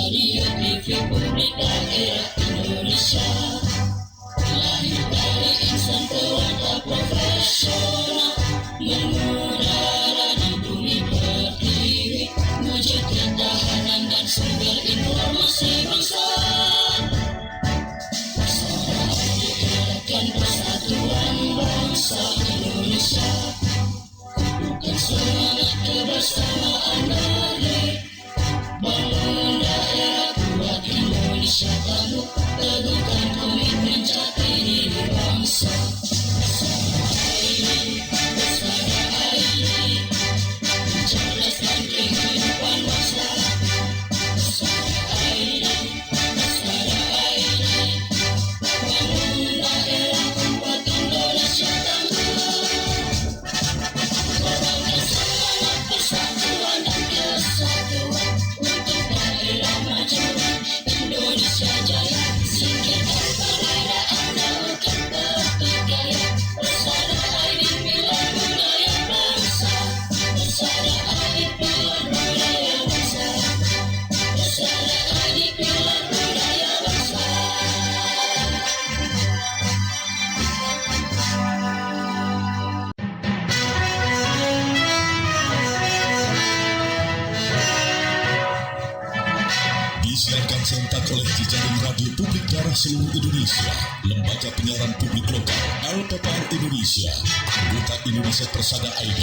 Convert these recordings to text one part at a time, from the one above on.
Radio TV Publik Daerah Indonesia, lahir dari insan pewarta profesional, mengudara di bumi pertiwi, wujud ketahanan dan sumber informasi bangsa. Bersama digerakkan persatuan bangsa Indonesia, bukan semangat kebersamaan balik, bangun daerah kuat Indonesia tangguh, teguhkan komitmen jati diri bangsa. Bersama ID, bersama ID, mencerdaskan kehidupan bangsa. Bersama ID, bersama ID, bangun daerah kuat Indonesia tangguh. Korbankan semangat persatuan dan kesatuan untuk daerah majuan Indonesia jaya. Singkirkan perbedaan, jauhkan pertikaian. Bersama ID pilar budaya bangsa. Bersama ID pilar budaya bangsa. Bersama ID pilar budaya bangsa. Disiarkan serentak oleh jejaring radio publik daerah seluruh Indonesia, Lembaga Penyiaran Publik Lokal, LPPR Indonesia, Berita Indonesia Persada ID.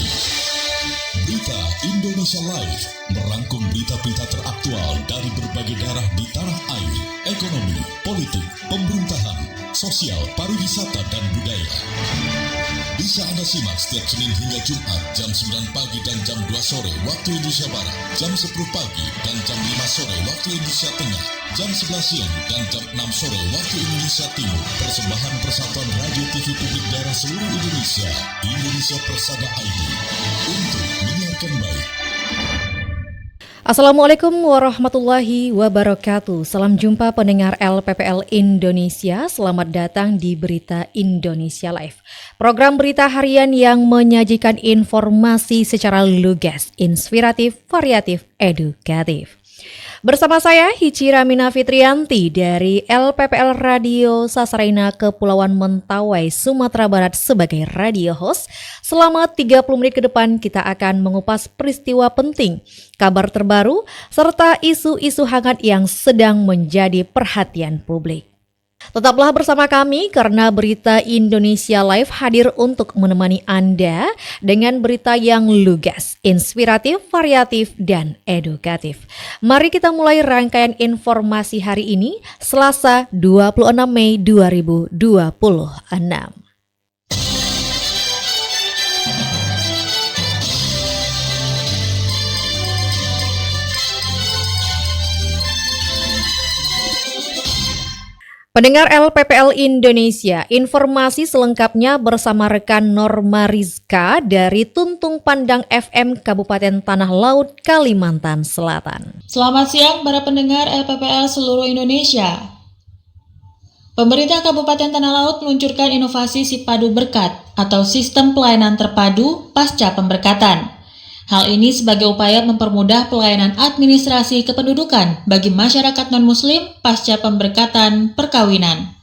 Berita Indonesia Live merangkum berita-berita teraktual dari berbagai daerah di tanah air, ekonomi, politik, pemerintahan, sosial, pariwisata, dan budaya. Bisa Anda simak setiap Senin hingga Jumat jam 9 pagi dan jam 2 sore waktu Indonesia Barat, jam 10 pagi dan jam 5 sore waktu Indonesia Tengah, jam 11 siang dan jam 6 sore waktu Indonesia Timur. Persembahan Persatuan Radio TV Publik Daerah seluruh Indonesia, Indonesia Persada ID, untuk menyiarkan baik. Assalamualaikum warahmatullahi wabarakatuh. Salam jumpa pendengar LPPL Indonesia. Selamat datang di Berita Indonesia Live, program berita harian yang menyajikan informasi secara lugas, inspiratif, variatif, edukatif. Bersama saya Hici Ramina Fitrianti dari LPPL Radio Sasaraina Kepulauan Mentawai, Sumatera Barat sebagai radio host. Selama 30 menit ke depan kita akan mengupas peristiwa penting, kabar terbaru, serta isu-isu hangat yang sedang menjadi perhatian publik. Tetaplah bersama kami karena Berita Indonesia Live hadir untuk menemani Anda dengan berita yang lugas, inspiratif, variatif, dan edukatif. Mari kita mulai rangkaian informasi hari ini, Selasa 26 Mei 2026. Pendengar LPPL Indonesia, informasi selengkapnya bersama rekan Norma Rizka dari Tuntung Pandang FM Kabupaten Tanah Laut, Kalimantan Selatan. Selamat siang para pendengar LPPL seluruh Indonesia. Pemerintah Kabupaten Tanah Laut meluncurkan inovasi Sipadu Berkat atau Sistem Pelayanan Terpadu Pasca Pemberkatan. Hal ini sebagai upaya mempermudah pelayanan administrasi kependudukan bagi masyarakat non-muslim pasca pemberkatan perkawinan.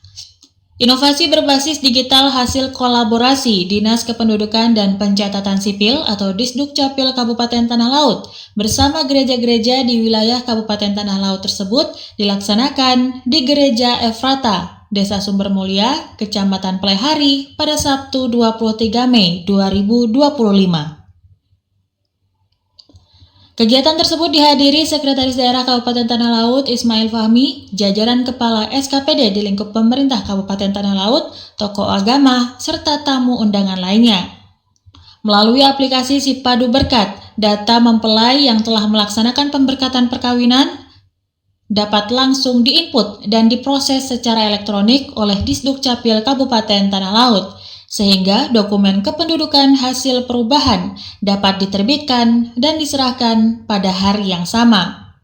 Inovasi berbasis digital hasil kolaborasi Dinas Kependudukan dan Pencatatan Sipil atau Disdukcapil Kabupaten Tanah Laut bersama gereja-gereja di wilayah Kabupaten Tanah Laut tersebut dilaksanakan di Gereja Efrata, Desa Sumber Mulia, Kecamatan Plehari pada Sabtu 23 Mei 2025. Kegiatan tersebut dihadiri Sekretaris Daerah Kabupaten Tanah Laut Ismail Fahmi, jajaran Kepala SKPD di lingkup pemerintah Kabupaten Tanah Laut, tokoh agama, serta tamu undangan lainnya. Melalui aplikasi Sipadu Berkat, data mempelai yang telah melaksanakan pemberkatan perkawinan dapat langsung diinput dan diproses secara elektronik oleh Disdukcapil Kabupaten Tanah Laut, sehingga dokumen kependudukan hasil perubahan dapat diterbitkan dan diserahkan pada hari yang sama.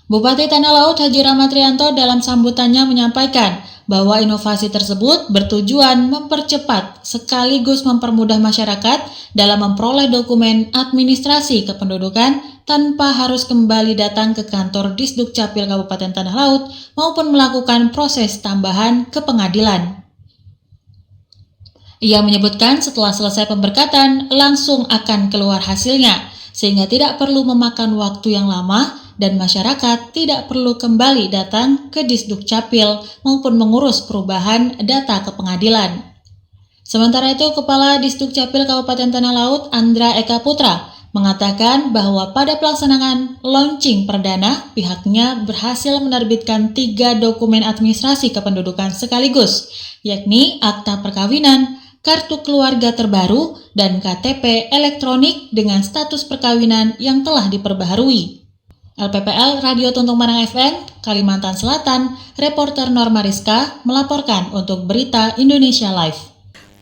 Bupati Tanah Laut Haji Rahmat Rianto dalam sambutannya menyampaikan bahwa inovasi tersebut bertujuan mempercepat sekaligus mempermudah masyarakat dalam memperoleh dokumen administrasi kependudukan tanpa harus kembali datang ke kantor Disdukcapil Kabupaten Tanah Laut maupun melakukan proses tambahan ke pengadilan. Ia menyebutkan setelah selesai pemberkatan langsung akan keluar hasilnya, sehingga tidak perlu memakan waktu yang lama dan masyarakat tidak perlu kembali datang ke Disdukcapil maupun mengurus perubahan data ke pengadilan. Sementara itu, Kepala Disdukcapil Kabupaten Tanah Laut Andra Eka Putra mengatakan bahwa pada pelaksanaan launching perdana, pihaknya berhasil menerbitkan 3 dokumen administrasi kependudukan sekaligus, yakni akta perkawinan, kartu keluarga terbaru, dan KTP elektronik dengan status perkawinan yang telah diperbaharui. LPPL Radio Tuntung Marang FM, Kalimantan Selatan, reporter Norma Rizka melaporkan untuk Berita Indonesia Live.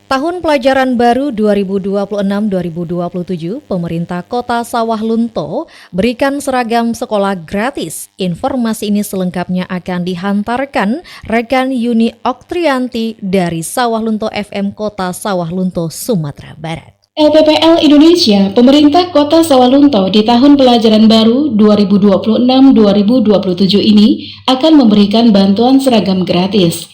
Tahun pelajaran baru 2026-2027, pemerintah Kota Sawah Lunto berikan seragam sekolah gratis. Informasi ini selengkapnya akan dihantarkan rekan Yuni Oktrianti dari Sawah Lunto FM Kota Sawah Lunto, Sumatera Barat. LPPL Indonesia, pemerintah Kota Sawah Lunto di tahun pelajaran baru 2026-2027 ini akan memberikan bantuan seragam gratis.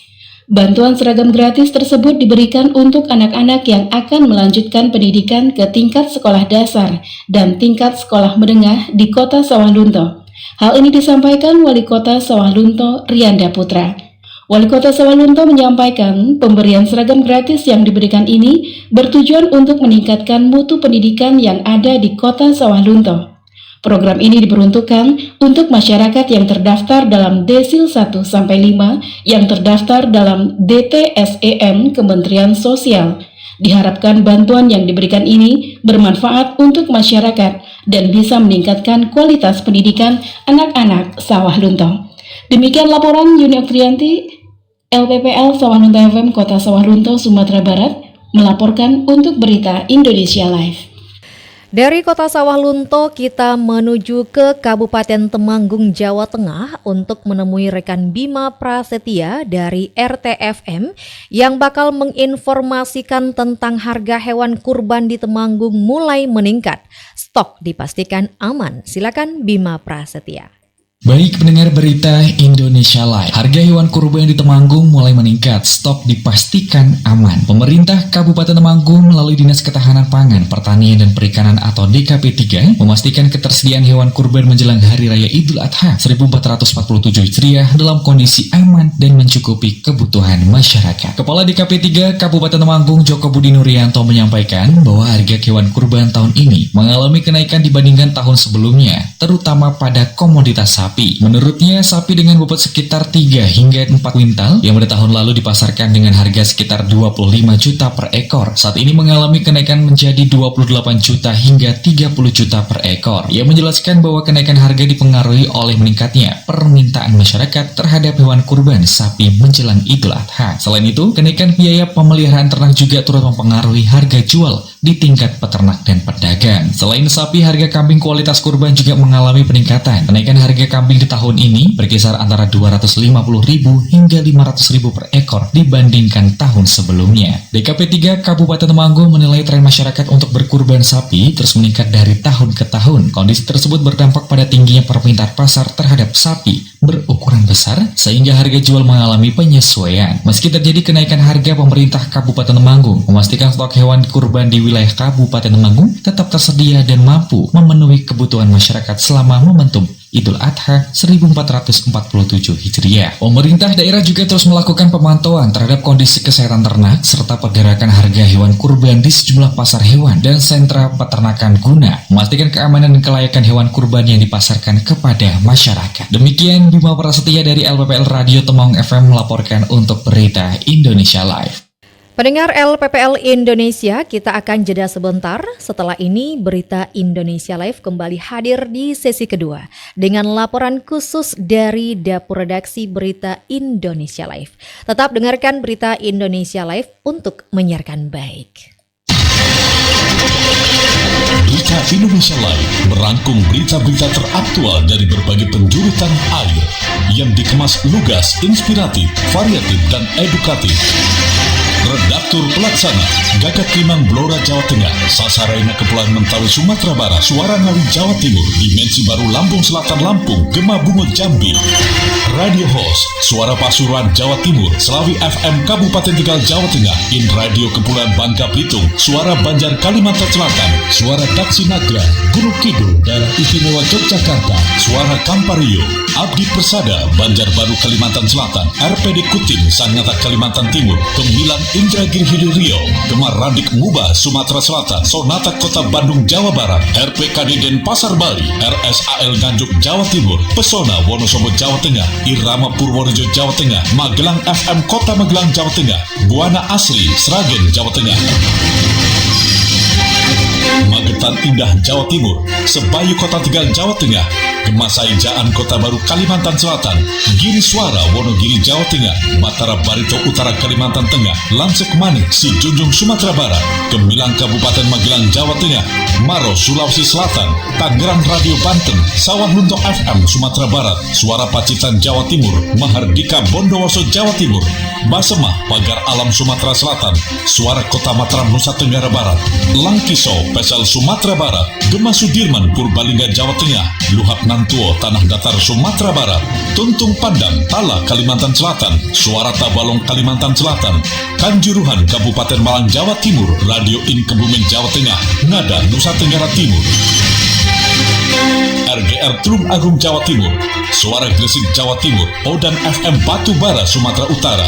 Bantuan seragam gratis tersebut diberikan untuk anak-anak yang akan melanjutkan pendidikan ke tingkat sekolah dasar dan tingkat sekolah menengah di Kota Sawah Lunto. Hal ini disampaikan Wali Kota Sawah Lunto, Rianda Putra. Wali Kota Sawah Lunto menyampaikan pemberian seragam gratis yang diberikan ini bertujuan untuk meningkatkan mutu pendidikan yang ada di Kota Sawah Lunto. Program ini diperuntukkan untuk masyarakat yang terdaftar dalam Desil 1-5 yang terdaftar dalam DTSEM Kementerian Sosial. Diharapkan bantuan yang diberikan ini bermanfaat untuk masyarakat dan bisa meningkatkan kualitas pendidikan anak-anak Sawah Lunto. Demikian laporan Yuni Oktrianti, LPPL Sawah Lunto FM Kota Sawah Lunto, Sumatera Barat, melaporkan untuk Berita Indonesia Live. Dari Kota Sawah Lunto kita menuju ke Kabupaten Temanggung, Jawa Tengah untuk menemui rekan Bima Prasetya dari RTFM yang bakal menginformasikan tentang harga hewan kurban di Temanggung mulai meningkat. Stok dipastikan aman. Silakan Bima Prasetya. Baik pendengar Berita Indonesia Live, harga hewan kurban di Temanggung mulai meningkat, stok dipastikan aman. Pemerintah Kabupaten Temanggung melalui Dinas Ketahanan Pangan, Pertanian dan Perikanan atau DKP 3 memastikan ketersediaan hewan kurban menjelang Hari Raya Idul Adha 1447 Hijriah dalam kondisi aman dan mencukupi kebutuhan masyarakat. Kepala DKP 3 Kabupaten Temanggung Joko Budi Nuryanto menyampaikan bahwa harga hewan kurban tahun ini mengalami kenaikan dibandingkan tahun sebelumnya, terutama pada komoditas sapi. Menurutnya, sapi dengan bobot sekitar 3 hingga 4 kuintal yang pada tahun lalu dipasarkan dengan harga sekitar 25 juta per ekor, saat ini mengalami kenaikan menjadi 28 juta hingga 30 juta per ekor. Ia menjelaskan bahwa kenaikan harga dipengaruhi oleh meningkatnya permintaan masyarakat terhadap hewan kurban sapi menjelang Idul Adha. Selain itu, kenaikan biaya pemeliharaan ternak juga turut mempengaruhi harga jual di tingkat peternak dan pedagang. Selain sapi, harga kambing kualitas kurban juga mengalami peningkatan. Kenaikan harga kambing di tahun ini berkisar antara 250.000 hingga 500.000 per ekor dibandingkan tahun sebelumnya. DKP 3 Kabupaten Temanggung menilai tren masyarakat untuk berkurban sapi terus meningkat dari tahun ke tahun. Kondisi tersebut berdampak pada tingginya permintaan pasar terhadap sapi berukuran besar sehingga harga jual mengalami penyesuaian. Meski terjadi kenaikan harga, pemerintah Kabupaten Temanggung memastikan stok hewan kurban di wilayah Kabupaten Temanggung tetap tersedia dan mampu memenuhi kebutuhan masyarakat selama momentum Idul Adha 1447 Hijriah. Pemerintah daerah juga terus melakukan pemantauan terhadap kondisi kesehatan ternak serta pergerakan harga hewan kurban di sejumlah pasar hewan dan sentra peternakan guna memastikan keamanan dan kelayakan hewan kurban yang dipasarkan kepada masyarakat. Demikian Bima Prasetya dari LPPL Radio Temanggung FM melaporkan untuk Berita Indonesia Live. Pendengar LPPL Indonesia, kita akan jeda sebentar. Setelah ini, Berita Indonesia Live kembali hadir di sesi kedua dengan laporan khusus dari Dapur Redaksi Berita Indonesia Live. Tetap dengarkan Berita Indonesia Live untuk menyiarkan baik. Berita Indonesia Live merangkum berita-berita teraktual dari berbagai penjuru tanah air yang dikemas lugas, inspiratif, variatif, dan edukatif. Redaktur Pelaksana Gagak Limang Blora Jawa Tengah, Sasaraina Kepulauan Mentawai Sumatera Barat, Suara Ngawi Jawa Timur, Dimensi Baru Lampung Selatan Lampung, Gema Bungo Jambi. Radio Host Suara Pasuruan Jawa Timur, Selawi FM Kabupaten Tegal Jawa Tengah, In Radio Kepulauan Bangka Belitung, Suara Banjar Kalimantan Selatan, Suara Daksi Nagra Gunung Kidul Daerah Istimewa Yogyakarta, Suara Kampario Abdi Persada Banjarbaru Kalimantan Selatan, RPD Kutim Sangatta Kalimantan Timur, Gemilang Indragiri Hilir Riau, Gemar Radik Muba Sumatera Selatan, Sonata Kota Bandung Jawa Barat, RPKD Denpasar Bali, RSAL Nganjuk Jawa Timur, Pesona Wonosobo Jawa Tengah, Irama Purworejo Jawa Tengah, Magelang FM Kota Magelang Jawa Tengah, Buana Asri Sragen Jawa Tengah, Magetan Indah Jawa Timur, Sebayu Kota Tegal Jawa Tengah, Gemasai Jaan Kota Baru Kalimantan Selatan, Giri Suara Wonogiri Jawa Tengah, Matara Barito Utara Kalimantan Tengah, Lansek Manik Sijunjung Sumatera Barat, Gemilang Kabupaten Magelang Jawa Tengah, Maro Sulawesi Selatan, Tangerang Radio Banten, Sawah Lunto FM Sumatera Barat, Suara Pacitan Jawa Timur, Mahardika Bondowoso Jawa Timur, Basemah Pagar Alam Sumatera Selatan, Suara Kota Mataram Nusa Tenggara Barat, Langkiso Pesel Sumatera Barat, Gema Sudirman Purbalingga Jawa Tengah, Luhak Nantuo Tanah Datar Sumatera Barat, Tuntung Pandang Tala Kalimantan Selatan, Suara Tabalong Kalimantan Selatan, Kanjuruhan Kabupaten Malang Jawa Timur, Radio In Kebumen Jawa Tengah, Ngada Nusa Tenggara Timur, RGR Tulung Agung Jawa Timur, Suara Gresik Jawa Timur, Odan FM Batu Bara Sumatera Utara,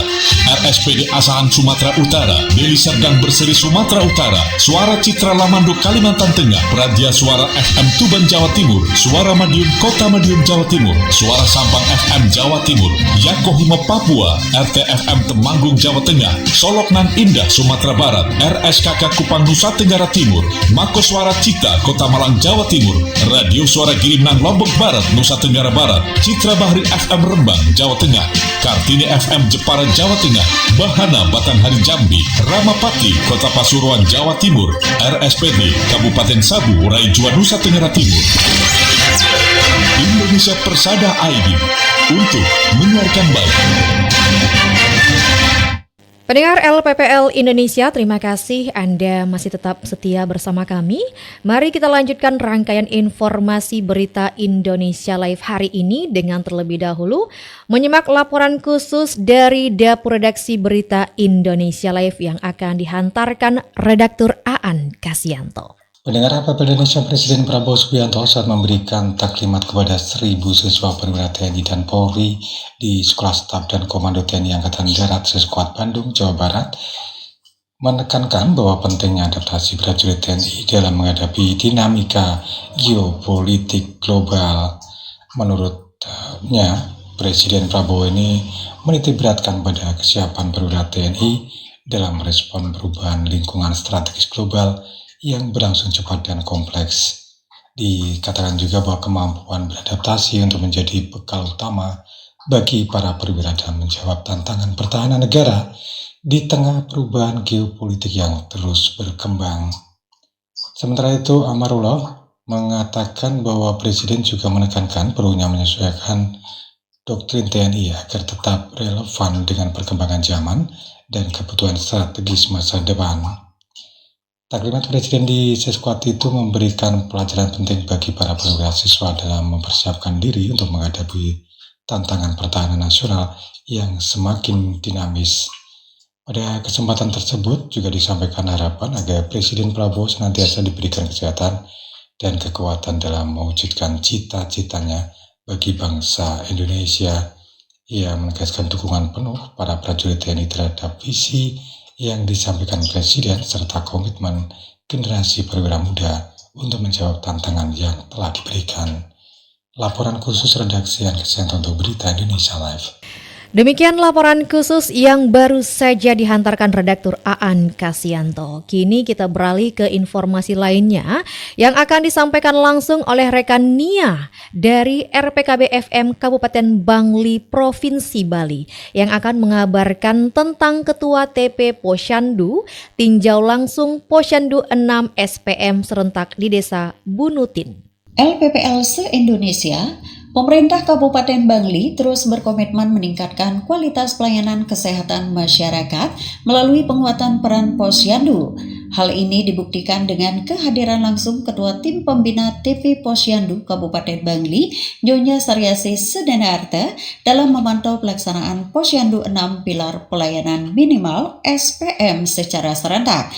RSPD Asahan Sumatera Utara, Deli Serdang Berseri Sumatera Utara, Suara Citra Lamando Kalimantan Tengah, Pradia Suara FM Tuban Jawa Timur, Suara Madiun Kota Madiun Jawa Timur, Suara Sampang FM Jawa Timur, Yakohimo Papua, RTFM Temanggung Jawa Tengah, Solok Nan Indah Sumatera Barat, RSKK Kupang Nusa Tenggara Timur, Mako Suara Cita Kota Malang Jawa Timur, Radio Suara Gilimnang Lombok Barat Nusa Tenggara Barat, Citra Bahri FM Rembang Jawa Tengah, Kartini FM Jepara Jawa Tengah, Bahana Batanghari Jambi, Ramapati Kota Pasuruan Jawa Timur, RSPD Kabupaten Sabu Raijua Nusa Tenggara Timur. Indonesia Persada ID untuk menyiarkan baik. Pendengar LPPL Indonesia, terima kasih Anda masih tetap setia bersama kami. Mari kita lanjutkan rangkaian informasi berita Indonesia Live hari ini dengan terlebih dahulu menyimak laporan khusus dari Dapur Redaksi Berita Indonesia Live yang akan dihantarkan Redaktur Aan Kasianto. Pendengar LPPL Indonesia, Presiden Prabowo Subianto saat memberikan taklimat kepada 1.000 siswa perwira TNI dan Polri di Sekolah Staf dan Komando TNI Angkatan Darat Seskuat Bandung, Jawa Barat, menekankan bahwa pentingnya adaptasi prajurit TNI dalam menghadapi dinamika geopolitik global. Menurutnya, Presiden Prabowo ini menitikberatkan pada kesiapan perwira TNI dalam merespon perubahan lingkungan strategis global yang berlangsung cepat dan kompleks. Dikatakan juga bahwa kemampuan beradaptasi untuk menjadi bekal utama bagi para perwira dalam menjawab tantangan pertahanan negara di tengah perubahan geopolitik yang terus berkembang. Sementara itu, Amarullah mengatakan bahwa Presiden juga menekankan perlunya menyesuaikan doktrin TNI agar tetap relevan dengan perkembangan zaman dan kebutuhan strategis masa depan. Taklimat Presiden di Seskuat itu memberikan pelajaran penting bagi para perwira siswa dalam mempersiapkan diri untuk menghadapi tantangan pertahanan nasional yang semakin dinamis. Pada kesempatan tersebut juga disampaikan harapan agar Presiden Prabowo senantiasa diberikan kesehatan dan kekuatan dalam mewujudkan cita-citanya bagi bangsa Indonesia. Ia menegaskan dukungan penuh para prajurit TNI terhadap visi yang disampaikan Presiden serta komitmen generasi perwira muda untuk menjawab tantangan yang telah diberikan. Laporan khusus redaksi yang kesehatan untuk Berita Indonesia Live. Demikian laporan khusus yang baru saja dihantarkan redaktur Aan Kasianto. Kini kita beralih ke informasi lainnya yang akan disampaikan langsung oleh rekan Nia dari RPKB FM Kabupaten Bangli, Provinsi Bali, yang akan mengabarkan tentang Ketua TP Posyandu tinjau langsung Posyandu 6 SPM serentak di Desa Bunutin. LPPL se-Indonesia, pemerintah Kabupaten Bangli terus berkomitmen meningkatkan kualitas pelayanan kesehatan masyarakat melalui penguatan peran Posyandu. Hal ini dibuktikan dengan kehadiran langsung Ketua Tim Pembina TP Posyandu Kabupaten Bangli, Nyonya Saryasi Sedenarta, dalam memantau pelaksanaan Posyandu 6 Pilar Pelayanan Minimal SPM secara serentak.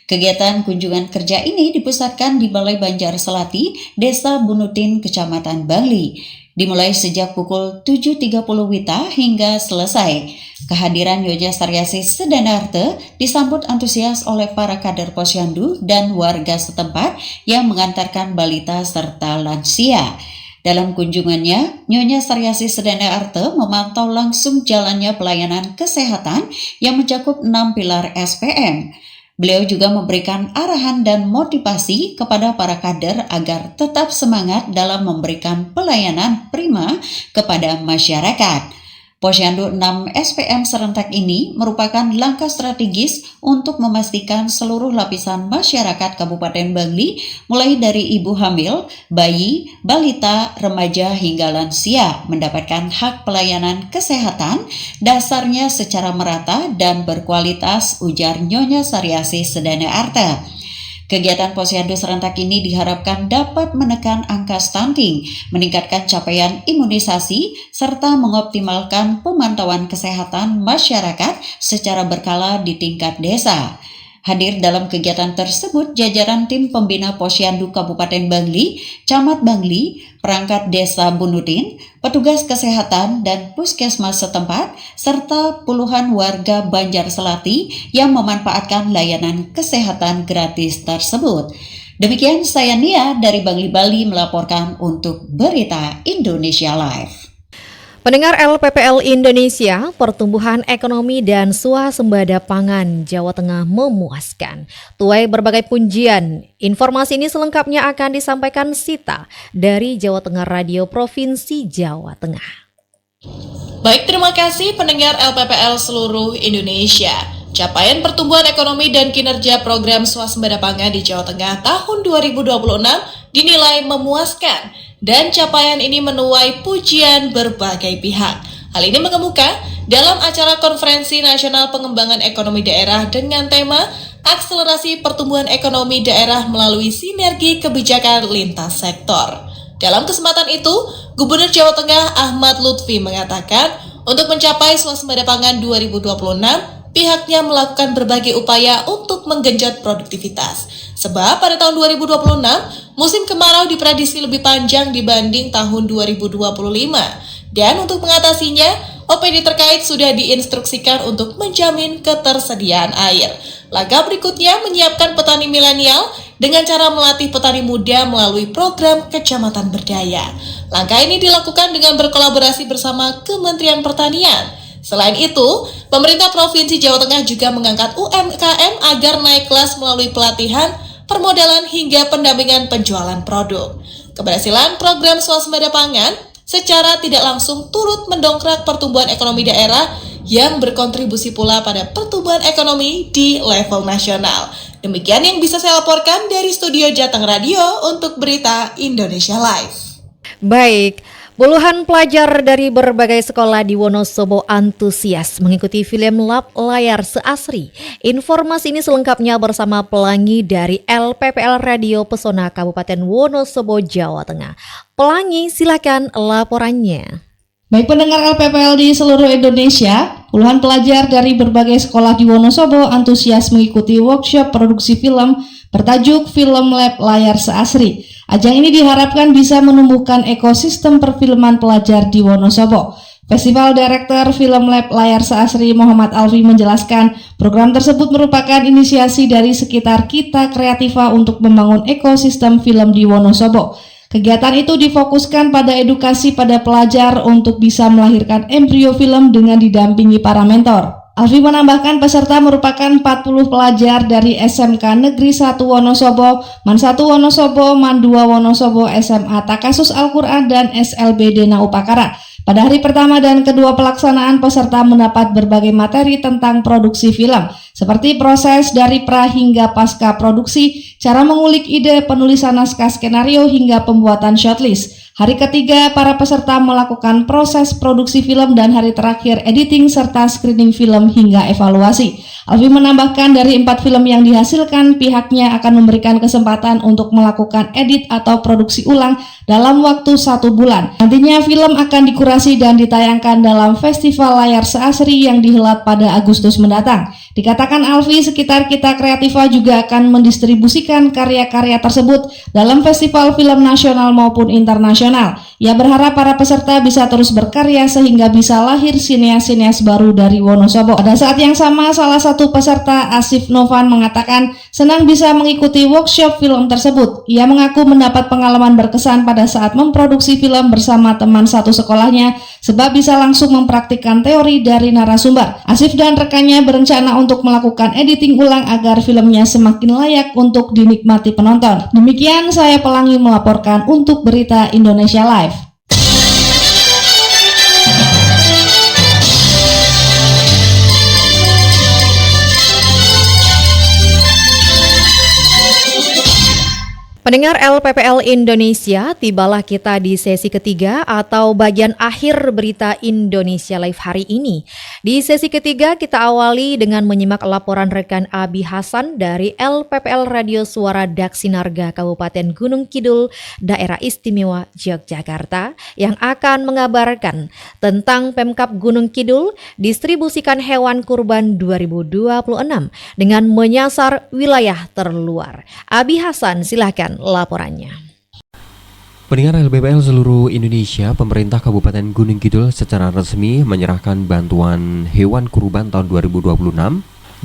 Kegiatan kunjungan kerja ini dipusatkan di Balai Banjar Selati, Desa Bunutin, Kecamatan Bangli, dimulai sejak pukul 7.30 WITA hingga selesai. Kehadiran Nyonya Saryasi Sedenarta disambut antusias oleh para kader Posyandu dan warga setempat yang mengantarkan balita serta lansia. Dalam kunjungannya, Nyonya Saryasi Sedenarta memantau langsung jalannya pelayanan kesehatan yang mencakup 6 pilar SPM. Beliau juga memberikan arahan dan motivasi kepada para kader agar tetap semangat dalam memberikan pelayanan prima kepada masyarakat. Posyandu 6 SPM serentak ini merupakan langkah strategis untuk memastikan seluruh lapisan masyarakat Kabupaten Bangli, mulai dari ibu hamil, bayi, balita, remaja hingga lansia, mendapatkan hak pelayanan kesehatan dasarnya secara merata dan berkualitas, ujar Nyonya Saryasi Sedenarta. Kegiatan Posyandu serentak ini diharapkan dapat menekan angka stunting, meningkatkan capaian imunisasi, serta mengoptimalkan pemantauan kesehatan masyarakat secara berkala di tingkat desa. Hadir dalam kegiatan tersebut jajaran tim pembina Posyandu Kabupaten Bangli, Camat Bangli, perangkat Desa Bunutin, petugas kesehatan dan puskesmas setempat, serta puluhan warga Banjar Selati yang memanfaatkan layanan kesehatan gratis tersebut. Demikian saya Nia dari Bangli, Bali melaporkan untuk Berita Indonesia Live. Pendengar LPPL Indonesia, pertumbuhan ekonomi dan swasembada pangan Jawa Tengah memuaskan. Tuai berbagai pujian. Informasi ini selengkapnya akan disampaikan Sita dari Jawa Tengah Radio Provinsi Jawa Tengah. Baik, terima kasih pendengar LPPL seluruh Indonesia. Capaian pertumbuhan ekonomi dan kinerja program swasembada pangan di Jawa Tengah tahun 2026 dinilai memuaskan. Dan capaian ini menuai pujian berbagai pihak. Hal ini mengemuka dalam acara Konferensi Nasional Pengembangan Ekonomi Daerah dengan tema Akselerasi Pertumbuhan Ekonomi Daerah melalui Sinergi Kebijakan Lintas Sektor. Dalam kesempatan itu, Gubernur Jawa Tengah Ahmad Lutfi mengatakan untuk mencapai swasembada pangan 2026, pihaknya melakukan berbagai upaya untuk menggenjot produktivitas. Sebab pada tahun 2026, musim kemarau diprediksi lebih panjang dibanding tahun 2025. Dan untuk mengatasinya, OPD terkait sudah diinstruksikan untuk menjamin ketersediaan air. Langkah berikutnya menyiapkan petani milenial dengan cara melatih petani muda melalui program Kecamatan Berdaya. Langkah ini dilakukan dengan berkolaborasi bersama Kementerian Pertanian. Selain itu, pemerintah Provinsi Jawa Tengah juga mengangkat UMKM agar naik kelas melalui pelatihan, permodalan hingga pendampingan penjualan produk. Keberhasilan program swasembada pangan secara tidak langsung turut mendongkrak pertumbuhan ekonomi daerah yang berkontribusi pula pada pertumbuhan ekonomi di level nasional. Demikian yang bisa saya laporkan dari studio Jateng Radio untuk Berita Indonesia Live. Baik. Puluhan pelajar dari berbagai sekolah di Wonosobo antusias mengikuti film Lap Layar Seasri. Informasi ini selengkapnya bersama Pelangi dari LPPL Radio Pesona Kabupaten Wonosobo, Jawa Tengah. Pelangi, silakan laporannya. Baik pendengar LPPL di seluruh Indonesia, puluhan pelajar dari berbagai sekolah di Wonosobo antusias mengikuti workshop produksi film bertajuk Film Lab Layar Seasri. Ajang ini diharapkan bisa menumbuhkan ekosistem perfilman pelajar di Wonosobo. Festival Director Film Lab Layar Seasri Muhammad Alfi menjelaskan, program tersebut merupakan inisiasi dari sekitar Kita Kreativa untuk membangun ekosistem film di Wonosobo. Kegiatan itu difokuskan pada edukasi pada pelajar untuk bisa melahirkan embrio film dengan didampingi para mentor. Alfi menambahkan peserta merupakan 40 pelajar dari SMK Negeri 1 Wonosobo, MAN 1 Wonosobo, MAN 2 Wonosobo, SMA Takasus Al-Quran, dan SLB Dena Upakara. Pada hari pertama dan kedua pelaksanaan, peserta mendapat berbagai materi tentang produksi film, seperti proses dari pra hingga pasca produksi, cara mengulik ide, penulisan naskah skenario, hingga pembuatan shortlist. Hari ketiga, para peserta melakukan proses produksi film dan hari terakhir editing serta screening film hingga evaluasi. Alfi menambahkan dari 4 film yang dihasilkan, pihaknya akan memberikan kesempatan untuk melakukan edit atau produksi ulang dalam waktu 1 bulan. Nantinya film akan dikurasi dan ditayangkan dalam Festival Layar Seasri yang dihelat pada Agustus mendatang. Dikatakan Alfi, sekitar Kita Kreativa juga akan mendistribusikan karya-karya tersebut dalam festival film nasional maupun internasional. Ia berharap para peserta bisa terus berkarya sehingga bisa lahir sineas-sineas baru dari Wonosobo. Pada saat yang sama, salah satu peserta, Asif Novan, mengatakan senang bisa mengikuti workshop film tersebut. Ia mengaku mendapat pengalaman berkesan pada saat memproduksi film bersama teman satu sekolahnya sebab bisa langsung mempraktikkan teori dari narasumber. Asif dan rekannya berencana untuk melakukan editing ulang agar filmnya semakin layak untuk dinikmati penonton. Demikian saya Pelangi melaporkan untuk Berita Indonesia Live. Pendengar LPPL Indonesia, tibalah kita di sesi ketiga atau bagian akhir Berita Indonesia Live hari ini. Di sesi ketiga kita awali dengan menyimak laporan rekan Abi Hasan dari LPPL Radio Suara Daksinarga Kabupaten Gunung Kidul, Daerah Istimewa Yogyakarta, yang akan mengabarkan tentang Pemkab Gunung Kidul distribusikan hewan kurban 2026 dengan menyasar wilayah terluar. Abi Hasan, silakan laporannya. Pendengar LPPL seluruh Indonesia, pemerintah Kabupaten Gunung Kidul secara resmi menyerahkan bantuan hewan kurban tahun 2026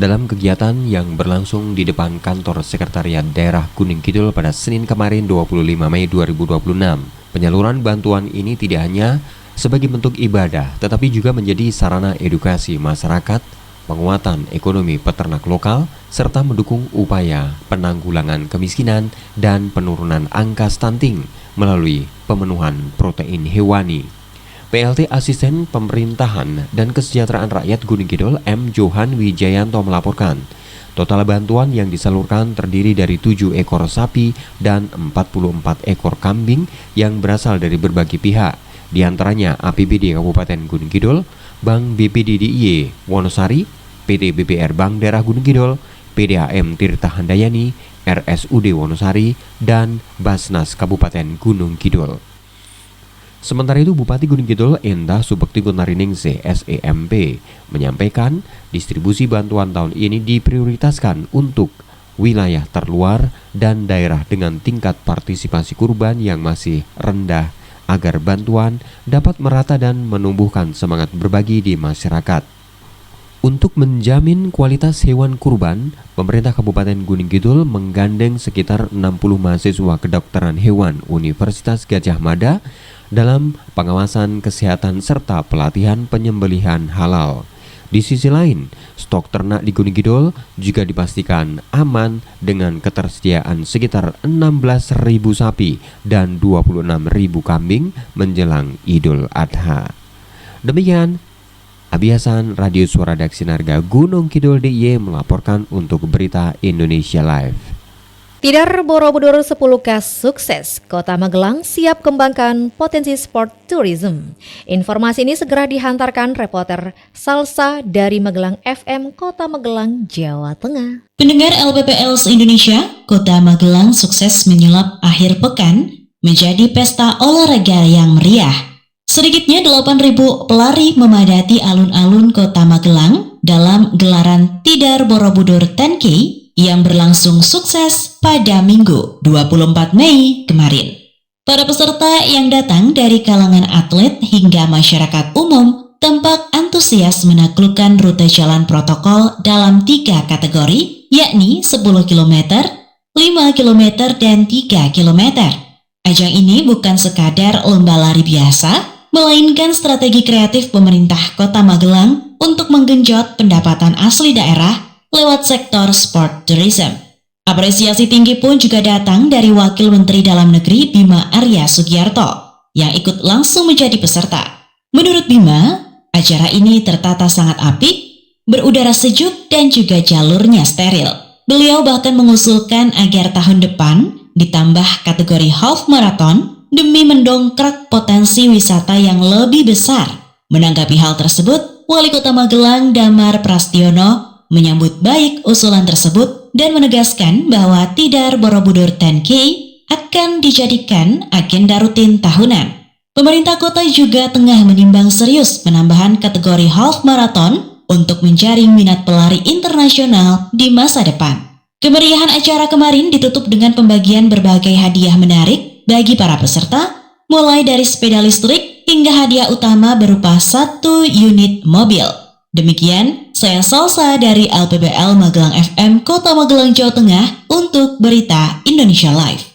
dalam kegiatan yang berlangsung di depan kantor Sekretariat Daerah Gunung Kidul pada Senin kemarin 25 Mei 2026. Penyaluran bantuan ini tidak hanya sebagai bentuk ibadah, tetapi juga menjadi sarana edukasi masyarakat, penguatan ekonomi peternak lokal, serta mendukung upaya penanggulangan kemiskinan dan penurunan angka stunting melalui pemenuhan protein hewani. PLT Asisten Pemerintahan dan Kesejahteraan Rakyat Gunung Kidul M. Johan Wijayanto melaporkan, total bantuan yang disalurkan terdiri dari 7 ekor sapi dan 44 ekor kambing yang berasal dari berbagai pihak, di antaranya APBD Kabupaten Gunung Kidul, Bank BPD DIY Wonosari, PT BPR Bank Daerah Gunung Kidul, PDAM Tirta Handayani, RSUD Wonosari, dan Basnas Kabupaten Gunung Kidul. Sementara itu, Bupati Gunung Kidul Endah Subekti Gunariningsih SEMP menyampaikan distribusi bantuan tahun ini diprioritaskan untuk wilayah terluar dan daerah dengan tingkat partisipasi kurban yang masih rendah agar bantuan dapat merata dan menumbuhkan semangat berbagi di masyarakat. Untuk menjamin kualitas hewan kurban, pemerintah Kabupaten Gunung Kidul menggandeng sekitar 60 mahasiswa kedokteran hewan Universitas Gadjah Mada dalam pengawasan kesehatan serta pelatihan penyembelihan halal. Di sisi lain, stok ternak di Gunung Kidul juga dipastikan aman dengan ketersediaan sekitar 16.000 sapi dan 26.000 kambing menjelang Idul Adha. Demikian Abi Hasan, Radio Suara Daksinarga Gunung Kidul DIY melaporkan untuk Berita Indonesia Live. Tidar Borobudur 10 kas sukses, Kota Magelang siap kembangkan potensi sport tourism. Informasi ini segera dihantarkan reporter Salsa dari Magelang FM, Kota Magelang, Jawa Tengah. Pendengar LPPL Indonesia, Kota Magelang sukses menyulap akhir pekan menjadi pesta olahraga yang meriah. Sedikitnya 8.000 pelari memadati alun-alun Kota Magelang dalam gelaran Tidar Borobudur 10K yang berlangsung sukses pada Minggu 24 Mei kemarin. Para peserta yang datang dari kalangan atlet hingga masyarakat umum tampak antusias menaklukkan rute jalan protokol dalam 3 kategori, yakni 10 km, 5 km, dan 3 km. Ajang ini bukan sekadar lomba lari biasa, melainkan strategi kreatif pemerintah Kota Magelang untuk menggenjot pendapatan asli daerah lewat sektor sport tourism. Apresiasi tinggi pun juga datang dari Wakil Menteri Dalam Negeri Bima Arya Sugiarto yang ikut langsung menjadi peserta. Menurut Bima, acara ini tertata sangat apik, berudara sejuk dan juga jalurnya steril. Beliau bahkan mengusulkan agar tahun depan ditambah kategori half marathon demi mendongkrak potensi wisata yang lebih besar. Menanggapi hal tersebut, Wali Kota Magelang Damar Prastiono menyambut baik usulan tersebut dan menegaskan bahwa Tidar Borobudur 10K akan dijadikan agenda rutin tahunan. Pemerintah kota juga tengah menimbang serius penambahan kategori half marathon untuk menjaring minat pelari internasional di masa depan. Kemeriahan acara kemarin ditutup dengan pembagian berbagai hadiah menarik bagi para peserta, mulai dari sepeda listrik hingga hadiah utama berupa 1 unit mobil. Demikian, saya Salsa dari LPPL Magelang FM Kota Magelang, Jawa Tengah untuk Berita Indonesia Live.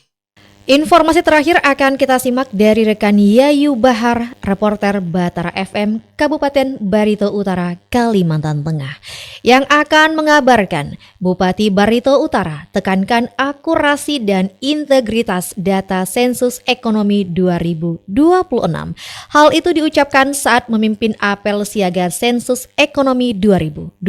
Informasi terakhir akan kita simak dari rekan Yayu Bahar, reporter Batara FM Kabupaten Barito Utara, Kalimantan Tengah, yang akan mengabarkan Bupati Barito Utara tekankan akurasi dan integritas data sensus ekonomi 2026. Hal itu diucapkan saat memimpin apel siaga sensus ekonomi 2026.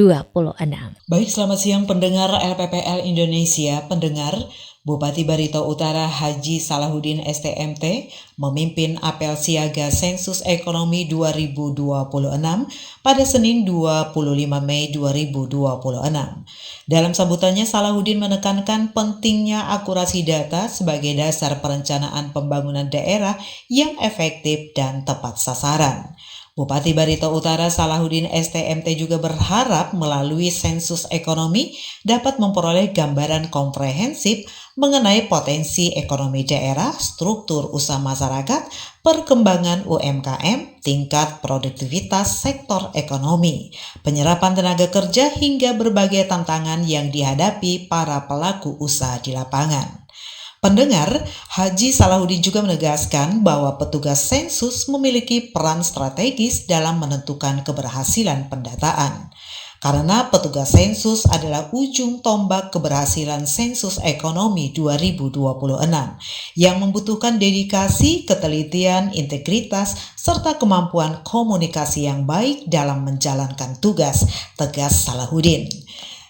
Baik, selamat siang pendengar LPPL Indonesia. Pendengar, Bupati Barito Utara Haji Salahuddin STMT memimpin apel siaga sensus ekonomi 2026 pada Senin 25 Mei 2026. Dalam sambutannya, Salahuddin menekankan pentingnya akurasi data sebagai dasar perencanaan pembangunan daerah yang efektif dan tepat sasaran. Bupati Barito Utara Salahuddin STMT juga berharap melalui sensus ekonomi dapat memperoleh gambaran komprehensif mengenai potensi ekonomi daerah, struktur usaha masyarakat, perkembangan UMKM, tingkat produktivitas sektor ekonomi, penyerapan tenaga kerja hingga berbagai tantangan yang dihadapi para pelaku usaha di lapangan. Pendengar, Haji Salahuddin juga menegaskan bahwa petugas sensus memiliki peran strategis dalam menentukan keberhasilan pendataan. Karena petugas sensus adalah ujung tombak keberhasilan sensus ekonomi 2026 yang membutuhkan dedikasi, ketelitian, integritas, serta kemampuan komunikasi yang baik dalam menjalankan tugas, tegas Salahuddin.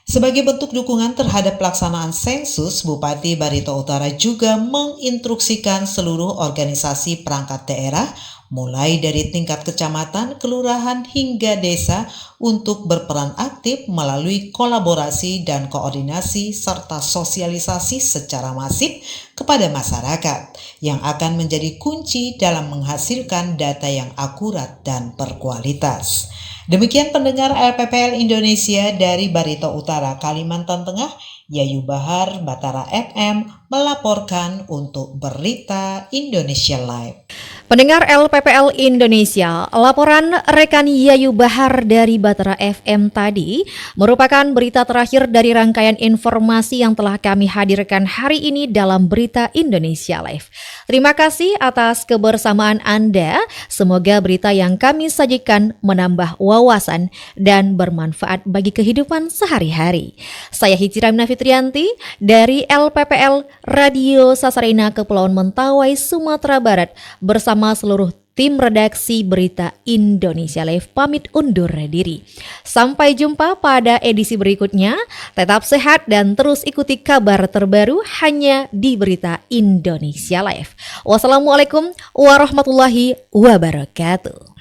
Sebagai bentuk dukungan terhadap pelaksanaan sensus, Bupati Barito Utara juga menginstruksikan seluruh organisasi perangkat daerah, mulai dari tingkat kecamatan, kelurahan, hingga desa untuk berperan aktif melalui kolaborasi dan koordinasi serta sosialisasi secara masif kepada masyarakat yang akan menjadi kunci dalam menghasilkan data yang akurat dan berkualitas. Demikian pendengar LPPL Indonesia dari Barito Utara, Kalimantan Tengah, Yayu Bahar, Batara FM melaporkan untuk Berita Indonesia Live. Pendengar LPPL Indonesia, laporan rekan Yayu Bahar dari Batara FM tadi merupakan berita terakhir dari rangkaian informasi yang telah kami hadirkan hari ini dalam Berita Indonesia Live. Terima kasih atas kebersamaan Anda. Semoga berita yang kami sajikan menambah wawasan dan bermanfaat bagi kehidupan sehari-hari. Saya Hijram Fitrianti dari LPPL Radio Sasarina Kepulauan Mentawai, Sumatera Barat bersama seluruh tim redaksi Berita Indonesia Live pamit undur diri. Sampai jumpa pada edisi berikutnya. Tetap sehat dan terus ikuti kabar terbaru hanya di Berita Indonesia Live. Wassalamualaikum warahmatullahi wabarakatuh.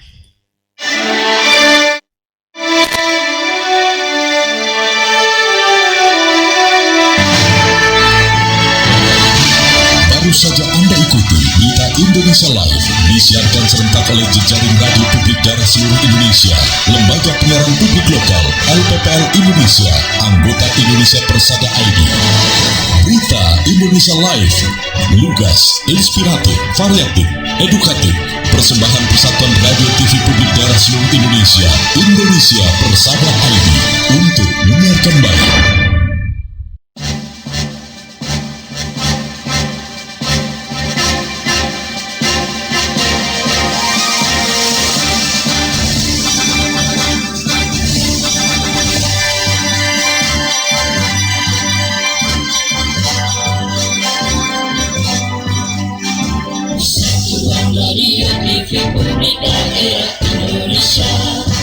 Baru saja Anda ikuti Berita Indonesia Live, disiarkan serentak oleh jejaring radio publik daerah seluruh Indonesia, Lembaga Penyiaran Publik Lokal, LPPL Indonesia, anggota Indonesia Persada ID. Berita Indonesia Live, lugas, inspiratif, variatif, edukatif, persembahan Persatuan Radio TV Publik Daerah seluruh Indonesia, Indonesia Persada ID, untuk menyiarkan baik. TV Publik Daerah Indonesia.